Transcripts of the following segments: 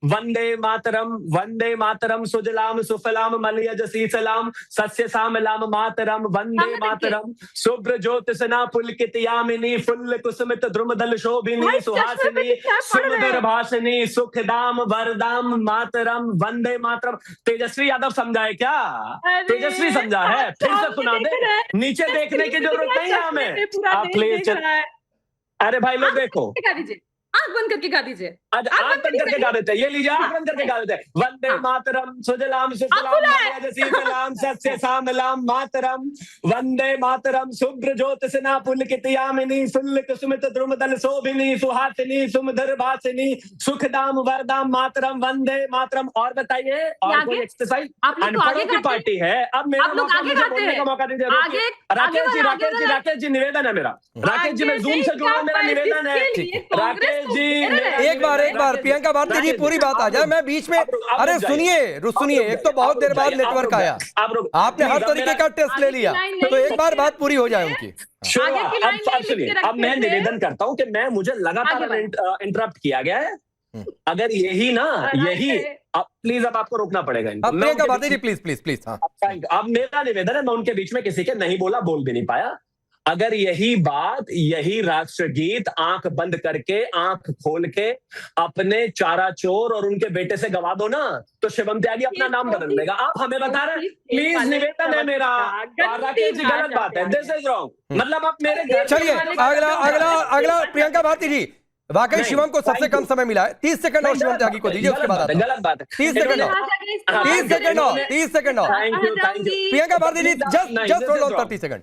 वंदे मातरम सुजलाम सुफलाम मलयज शीतलाम सस्य श्यामलाम मातरम वंदे मातरम शुभ्र ज्योत्सना पुलकित यामिनी फुल्ल कुसुमित द्रुमदल शोभिनी सुहासिनी सुमधुर भाषिनी सुखदाम वरदाम मातरम वंदे मातरम। तेजस्वी यादव समझा है क्या? तेजस्वी समझा है? फिर से सुना दे, नीचे देखने की जरूरत नहीं है हमें, आप प्लीज। अरे भाई लोग देखो, आंख बंद करके गा दीजिए। आंख बंद करके गा देते हैं, ये लीजिए आंख बंद करके गा देते हैं। वंदे मातरम सुजलाम सुफलाम मलयज शीतलाम सस्य श्यामलाम मातरम वंदे मातरम शुभ्र ज्योत्सना पुलकित यामिनी फुल्ल कुसुमित द्रुमदल शोभिनी सुहासिनी सुमधुर भाषिनी सुखदाम वरदाम मातरम वंदे मातरम। और बताइए, और कोई एक्सरसाइज? अनपढ़ों की पार्टी है। अब मेरा मौका, मुझे बोलने का मौका दीजिए। राकेश जी निवेदन है मेरा, राकेश जी मैं जूम से जुड़ा, मेरा निवेदन है। राकेश जी एक बार प्रियंका भारती जी पूरी बात आ जाए, मैं बीच में। अरे सुनिए, एक तो बहुत देर बाद नेटवर्क आया, आपने हर तरीके का टेस्ट ले लिया, तो एक बार बात पूरी हो जाए उनकी। अब मैं निवेदन करता हूं कि मुझे लगातार इंटरप्ट किया गया है। अगर यही प्लीज, अब आपको रोकना पड़ेगा। प्रियंका भारती जी प्लीज। अब मेरा निवेदन है, मैं उनके बीच में किसी के नहीं बोला, बोल भी नहीं पाया। अगर यही राष्ट्रगीत आंख बंद करके आंख खोल के अपने चारा चोर और उनके बेटे से गवा दो ना, तो शिवम त्यागी अपना नाम बदल देगा। आप हमें बता रहे हैं, प्लीज निवेदन है मेरा। राकेश जी गलत बात है, दिस इज रॉन्ग। मतलब आप मेरे घर। चलिए अगला प्रियंका भारती जी, वाकई शिवम को सबसे कम समय मिला है, 30 सेकंड और शिवम त्यागी को दीजिए, उसके बाद गलत बात है। 30 second Priyanka Bharti ji, just hold on 30 second.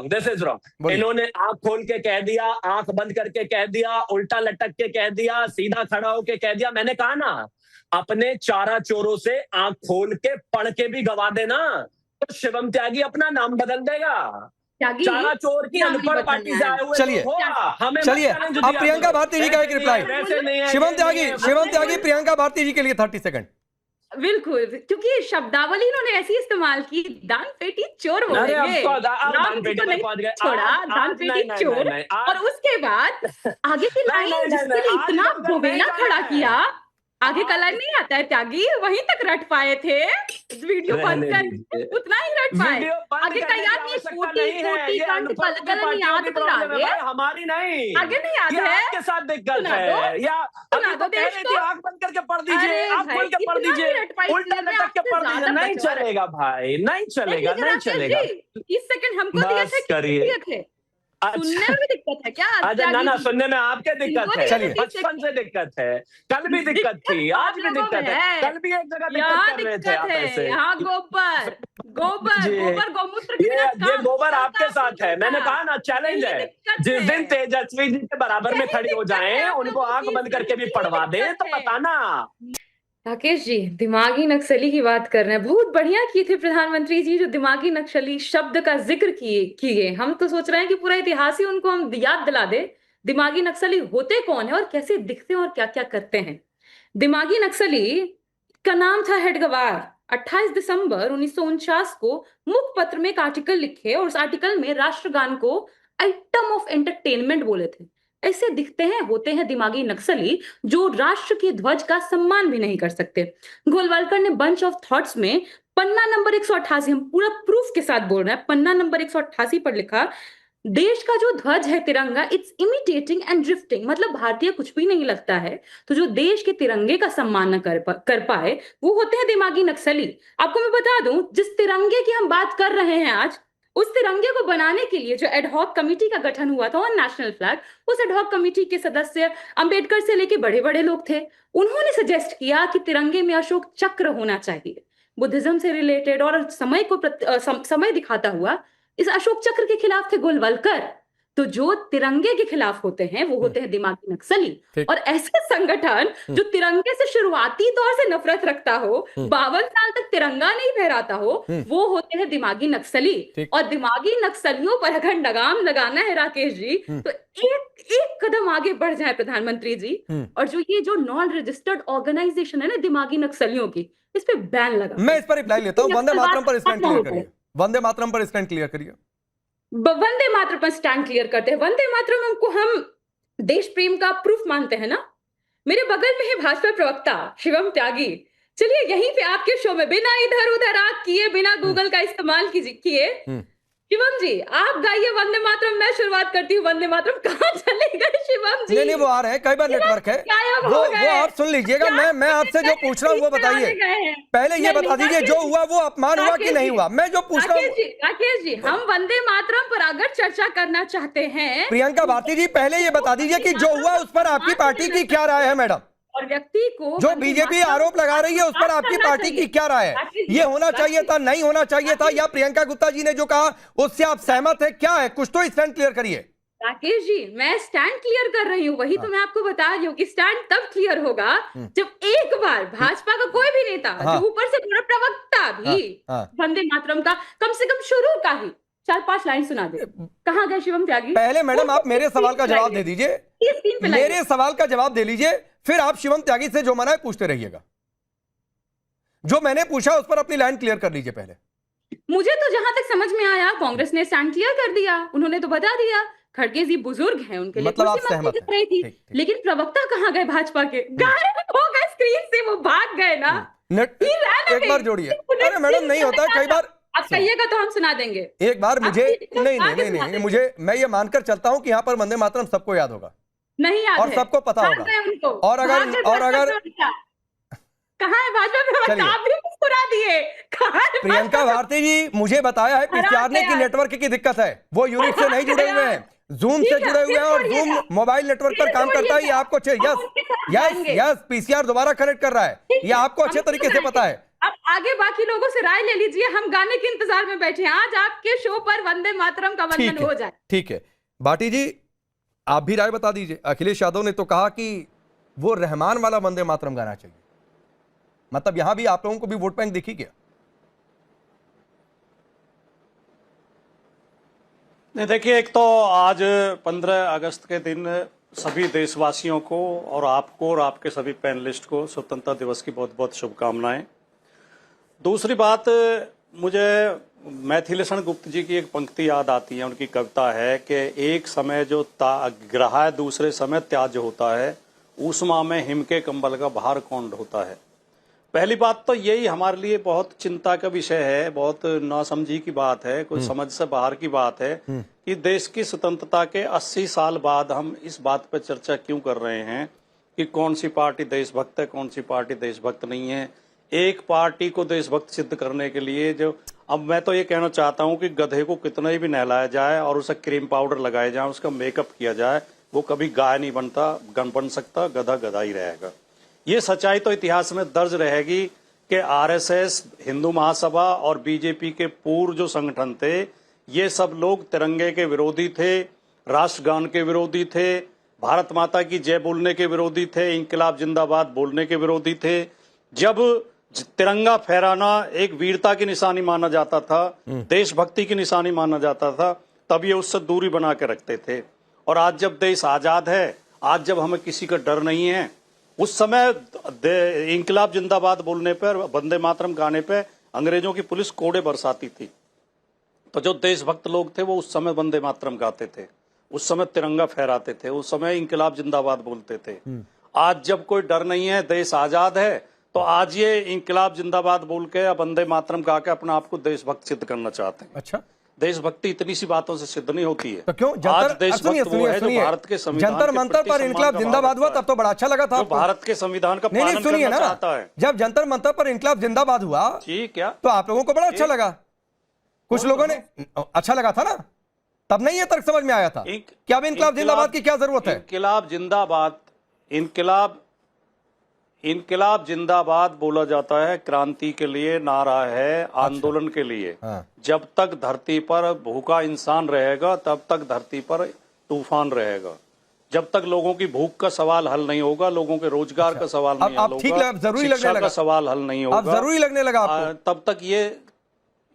This is wrong. इन्होंने आंख खोल के कह दिया, आंख बंद करके कह दिया, उल्टा लटक के कह दिया, सीधा खड़ा होके कह दिया। मैंने कहा ना, अपने चारा चोरों से आंख खोल के पढ़ के भी गवा देना, तो शिवम त्यागी अपना नाम बदल देगा। चारा चोर की अनपढ़ पार्टी से आए हुए। चलिए अब प्रियंका भारती जी का एक रिप्लाई। शिवम त्यागी प्रियंका भारती जी के लिए 30 सेकंड। बिल्कुल, क्योंकि शब्दावली इन्होंने ऐसी इस्तेमाल की, दान पेटी चोर बोलेंगे, दान पेटी चोर, और उसके बाद आगे की लाइन जिसके लिए इतना गोवेला खड़ा किया, आगे का लाइन नहीं आता है त्यागी, वहीं तक रट पाए थे। वीडियो बंद कर उतना ही रट पाए, आगे का याद नहीं। कोटी कंठ कलकलन याद तो आगे, हमारी नहीं, आगे नहीं याद है। आपके साथ दिक्कत है, या अभी तो कह रही थी आंख बंद करके पढ़ दीजिए, आंख खोल के पढ़ दीजिए, उल्टा लटक के पढ़ दीजिए। नहीं चलेगा भाई, नहीं चलेगा। 30 सेकंड हमको दिए थे। सुनने में भी दिक्कत है क्या? ना सुनने में आपके दिक्कत है, बचपन से दिक्कत है, कल भी दिक्कत थी, आज भी दिक्कत है, कल भी एक जगह दिक्कत कर रहे थे आप ऐसे। यहाँ गोबर गौमूत्र, ये गोबर आपके साथ है। मैंने कहा ना, चैलेंज है, जिस दिन तेजस्वी जी के बराबर में खड़ी हो जाएं, उनको आंख बंद करके भी पढ़वा दे, तो बताना। राकेश जी दिमागी नक्सली की बात कर रहे हैं, बहुत बढ़िया किए थे प्रधानमंत्री जी जो दिमागी नक्सली शब्द का जिक्र किए। हम तो सोच रहे हैं कि पूरा इतिहास ही उनको हम याद दिला दे, दिमागी नक्सली होते कौन है और कैसे दिखते हैं और क्या क्या करते हैं। दिमागी नक्सली का नाम था हेडगवार। 28 दिसंबर 1949 को मुखपत्र में एक आर्टिकल लिखे और उस आर्टिकल में राष्ट्रगान को आइटम ऑफ एंटरटेनमेंट बोले थे। ऐसे दिखते हैं, होते हैं दिमागी नक्सली जो राष्ट्र के ध्वज का सम्मान भी नहीं कर सकते। गोलवालकर ने बंच ऑफ थॉट्स में पन्ना नंबर 188, हम पूरा प्रूफ के साथ बोल रहे हैं, पन्ना नंबर 188 पर लिखा, देश का जो ध्वज है तिरंगा, इट्स इमिटेटिंग एंड ड्रिफ्टिंग, मतलब भारतीय कुछ भी नहीं लगता है, तो जो देश के तिरंगे का सम्मान न कर पाए वो होते हैं दिमागी नक्सली। आपको मैं बता दूं, जिस तिरंगे की हम बात कर रहे हैं आज, उस तिरंगे को बनाने के लिए जो एडहॉक कमेटी का गठन हुआ था ऑन नेशनल फ्लैग, उस एडहॉक कमेटी के सदस्य अंबेडकर से लेके बड़े बड़े लोग थे। उन्होंने सजेस्ट किया कि तिरंगे में अशोक चक्र होना चाहिए, बुद्धिज्म से रिलेटेड और समय दिखाता हुआ। इस अशोक चक्र के खिलाफ थे गोलवलकर। तो जो तिरंगे के खिलाफ होते हैं वो होते हैं दिमागी नक्सली। और ऐसे संगठन जो तिरंगे से शुरुआती तौर से नफरत रखता हो, 52 साल तक तिरंगा नहीं फहराता हो, वो होते हैं दिमागी नक्सली। और दिमागी नक्सलियों पर अगर लगाम लगाना है राकेश जी, तो एक कदम आगे बढ़ जाए प्रधानमंत्री जी, और जो नॉन रजिस्टर्ड ऑर्गेनाइजेशन है ना दिमागी नक्सलियों की, इस पे बैन लगा। मैं इस पर रिप्लाई लेता हूं, वंदे मातरम पर स्टैंड क्लियर करिए, वंदे मातरम पर स्टैंड क्लियर करिए। वंदे मातरम पर स्टैंड क्लियर करते हैं। वंदे मातरम हमको हम देश प्रेम का प्रूफ मानते हैं ना, मेरे बगल में है भाजपा प्रवक्ता शिवम त्यागी। चलिए यहीं पे आपके शो में बिना इधर उधर आग किए, बिना गूगल का इस्तेमाल किए, शिवम जी आप गाइए वंदे मातरम, मैं शुरुआत करती हूँ वंदे मातरम। कहाँ चले गए शिवम जी? नहीं वो आ रहे हैं, कई बार नेटवर्क है, वो आप सुन लीजिएगा। मैं आपसे जो पूछ रहा हूँ वो बताइए। पहले ये बता दीजिए जो हुआ वो अपमान हुआ कि नहीं हुआ? मैं जो पूछ रहा हूँ राकेश जी, हम वंदे मातरम पर अगर चर्चा करना चाहते हैं, प्रियंका भारती जी पहले ये बता दीजिए कि जो हुआ उस पर आपकी पार्टी की क्या राय है मैडम? और व्यक्ति को जो बीजेपी आरोप लगा रही है उस पर आपकी पार्टी की क्या राय है? ये होना चाहिए था, नहीं होना चाहिए था, या प्रियंका गुप्ता जी ने जो कहा उससे आप सहमत है? क्या है, कुछ तो स्टैंड क्लियर करिए। राकेश जी मैं स्टैंड क्लियर कर रही हूँ, वही तो मैं आपको बता रही हूँ कि स्टैंड तब क्लियर होगा जब एक बार भाजपा का कोई भी नेता, जो ऊपर से पूरा प्रवक्ता भी वंदे मातरम का कम से कम शुरू का ही 4-5 लाइन सुना दे। कहाँ गए शिवम त्यागी? पहले मैडम आप मेरे सवाल का जवाब दे दीजिए, मेरे सवाल का जवाब दे लीजिए, फिर आप शिवम त्यागी से जो मना है पूछते रहिएगा। जो मैंने पूछा उस पर अपनी लाइन क्लियर कर लीजिए पहले। मुझे तो जहां तक समझ में आया कांग्रेस ने स्टैंड क्लियर कर दिया, उन्होंने तो बता दिया खड़गे जी बुजुर्ग हैं, उनके लिए मतलब आप सहमत कर रही थी। लेकिन प्रवक्ता कहाँ गए भाजपा के? गायब हो गए स्क्रीन से, वो भाग गए ना। एक बार जोड़िए। अरे मैडम नहीं होता, कई बार आप कहिएगा तो हम सुना देंगे। एक बार मुझे नहीं मुझे, मैं ये मानकर चलता हूँ कि यहाँ पर वंदे मातरम सबको याद होगा, नहीं याद और सबको पता होगा। और अगर कहाँ है भाजपा? आप भी मुस्कुरा दिए। प्रियंका भारती जी मुझे बताया है पिछाड़ने की नेटवर्क की दिक्कत है, वो यूनिट से नहीं जुड़े हुए हैं, जूम से जुड़े हुए हैं, और जूम मोबाइल नेटवर्क पर काम करता है। ये आपको यस पीसीआर दोबारा कनेक्ट कर रहा है, ये आपको अच्छे तरीके से पता है। अब आगे बाकी लोगों से राय ले लीजिए, हम गाने के इंतजार में बैठे हैं। आज आपके शो पर वंदे मातरम का वंदन हो जाए। ठीक है भाटी जी आप भी राय बता दीजिए। अखिलेश यादव ने तो कहा कि वो रहमान वाला वंदे मातरम गाना चाहिए, मतलब यहां भी आप लोगों को भी वोट बैंक दिखी क्या? नहीं देखिए, एक तो आज 15 अगस्त के दिन सभी देशवासियों को और आपको और आपके सभी पैनलिस्ट को स्वतंत्रता दिवस की बहुत बहुत शुभकामनाएं। दूसरी बात, मुझे मैथिलेशन गुप्त जी की एक पंक्ति याद आती है, उनकी कविता है कि एक समय जो ग्रहा है दूसरे समय त्याज होता है, ऊष्मा में हिम के कंबल का भार कौन ढोता है। पहली बात तो यही हमारे लिए बहुत चिंता का विषय है, बहुत नासमझी की बात है, कुछ समझ से बाहर की बात है कि देश की स्वतंत्रता के 80 साल बाद हम इस बात पर चर्चा क्यों कर रहे हैं कि कौन सी पार्टी देशभक्त है, कौन सी पार्टी देशभक्त नहीं है। एक पार्टी को देशभक्त सिद्ध करने के लिए जो, अब मैं तो ये कहना चाहता हूं कि गधे को कितना ही भी नहलाया जाए और उसे क्रीम पाउडर लगाया जाए, उसका मेकअप किया जाए, वो कभी गाय नहीं बन सकता, गधा गधा ही रहेगा। ये सच्चाई तो इतिहास में दर्ज रहेगी कि आरएसएस, हिंदू महासभा और बीजेपी के पूर्व जो संगठन थे, ये सब लोग तिरंगे के विरोधी थे, राष्ट्रगान के विरोधी थे, भारत माता की जय बोलने के विरोधी थे, इंकलाब जिंदाबाद बोलने के विरोधी थे। जब तिरंगा फहराना एक वीरता की निशानी माना जाता था, देशभक्ति की निशानी माना जाता था, तब ये उससे दूरी बना के रखते थे। और आज जब देश आजाद है, आज जब हमें किसी का डर नहीं है, उस समय इंकलाब जिंदाबाद बोलने पर, वंदे मातरम गाने पे अंग्रेजों की पुलिस कोड़े बरसाती थी। तो जो देशभक्त लोग थे वो उस समय वंदे मातरम गाते थे, उस समय तिरंगा फहराते थे, उस समय इंकलाब जिंदाबाद बोलते थे। आज जब कोई डर नहीं है, देश आजाद है, तो आज ये इंकलाब जिंदाबाद बोल के या वंदे मातरम गा के अपना आपको देशभक्त सिद्ध करना चाहते हैं। अच्छा, देशभक्ति इतनी सी बातों से सिद्ध नहीं होती है। तो क्यों आज देशभक्त वो है जो भारत के संविधान जंतर मंतर पर इंकलाब जिंदाबाद हुआ तब तो बड़ा अच्छा लगा था आपको। भारत के संविधान का पालन करना चाहता है। जब जंतर मंतर पर इंकलाब जिंदाबाद हुआ जी, क्या तो आप लोगों को बड़ा अच्छा लगा? कुछ लोगों ने अच्छा लगा था ना, तब नहीं ये तर्क समझ में आया था कि अब इंकलाब जिंदाबाद की क्या जरूरत है? इंकलाब जिंदाबाद, इंकलाब जिंदाबाद बोला जाता है क्रांति के लिए, नारा है आंदोलन के लिए। जब तक धरती पर भूखा इंसान रहेगा तब तक धरती पर तूफान रहेगा। जब तक लोगों की भूख का सवाल हल नहीं होगा, लोगों के रोजगार का सवाल नहीं हल होगा, शिक्षा का सवाल हल नहीं होगा, जरूरी लगने लगा तब तक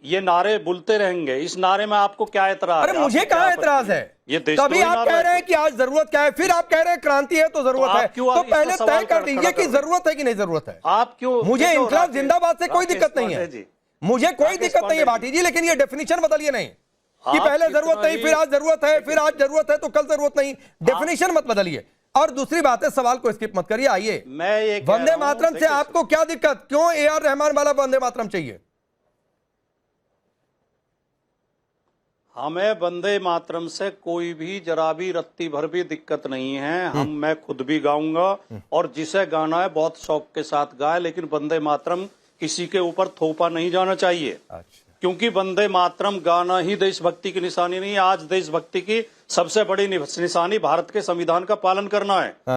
ये नारे बुलते रहेंगे। इस नारे में आपको क्या एतराज? अरे मुझे कहाँ एतराज है? ये तभी आप कह रहे हैं कि आज जरूरत क्या है, फिर आप कह रहे हैं क्रांति है तो जरूरत है। तो पहले तय कर दीजिए कि जरूरत है कि नहीं जरूरत है। आप क्यों? मुझे इंकलाब जिंदाबाद से कोई दिक्कत नहीं है, मुझे कोई दिक्कत नहीं है भाटी जी, लेकिन ये डेफिनेशन बदलिए नहीं कि पहले जरूरत नहीं, फिर आज जरूरत है, फिर आज जरूरत है तो कल जरूरत नहीं। डेफिनेशन मत बदलिए। और दूसरी बात है, सवाल को स्किप मत करिए, आइए। मैं ये कह वंदे रहा हूं, मातरम से देखिए, आपको क्या दिक्कत, क्यों ए.आर. रहमान वाला वंदे मातरम चाहिए? हमें वंदे मातरम से कोई भी जरा भी रत्ती भर भी दिक्कत नहीं है। मैं खुद भी गाऊंगा और जिसे गाना है बहुत शौक के साथ गाए, लेकिन वंदे मातरम किसी के ऊपर थोपा नहीं जाना चाहिए। अच्छा, क्योंकि वंदे मातरम गाना ही देशभक्ति की निशानी नहीं है। आज देशभक्ति की सबसे बड़ी निशानी भारत के संविधान का पालन करना है।